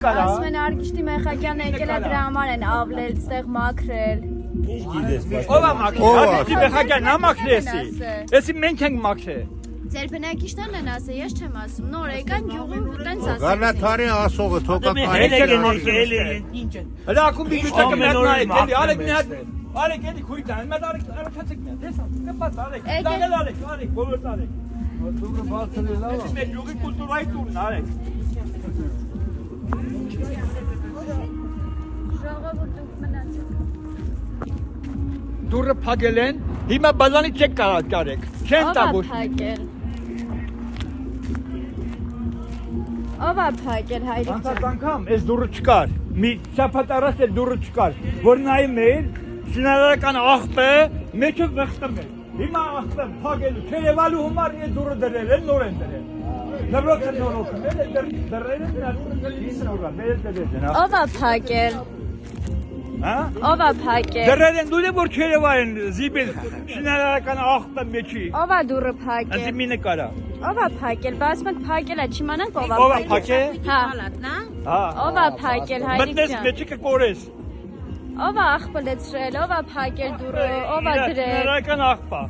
Ասմեն արգիշտի մեխակյան եկել է դրա համար են ավլել, ստեղ մաքրել։ Ով է մաքրել, արգիշտի մեխակյան նա մաքրեսի, եսի մենք ենք մաքրել։ Ձեր բնակիչներն են ասել, ես չեմ ասում, նոր եկան գյուղում ու տենց ասել։ Գարնաթարի ասողը թոկա Հələ ակումբի մյուտակը մետ նայեք, էլի, արեք մի հատ, արեք էլի քույտան, մետ արեցացեք մետ, տեսա, կպած արեք, դաղել արեք, բոլորդ արեք։ Դուրը բացել է լավ։ Ես մեր յուղի կուլտուրայի տուրն արեք։ Ժողովուրդ դուք մնացեք։ Դուրը փակել են, հիմա բազանի չեք կարեք, չեն տա ոչ։ Ով է փակել հայրիկ։ Անցած անգամ այս դուրը չկար, մի շաբաթ առաջ էլ դուրը չկար, որ նայում էր, շինարարական աղբը մեջը վխտում էր։ Հիմա աղբը փակելու, չերևալու համար այս դուրը դրել են, նոր են դրել։ Դրոցը նորոգում են, դրել են, Ով է փակել։ հա? Ով է փակել։ Դրել են դուրը, որ չերևային զիբել շինարարական աղբը մեջի։ Ով է դուրը փակել։ Անցի մի նկարա։ Ով է փակել, բայց մենք փակել է, չիմանանք ով է Ով է փակել։ Հա։ Հա։ Ով է փակել հայրիկ Մտնես ջան։ մեջի կկորես։ Ով է աղբը լեցրել, ով է փակել դուրը, ով է դրել։ Շինարարական աղբա։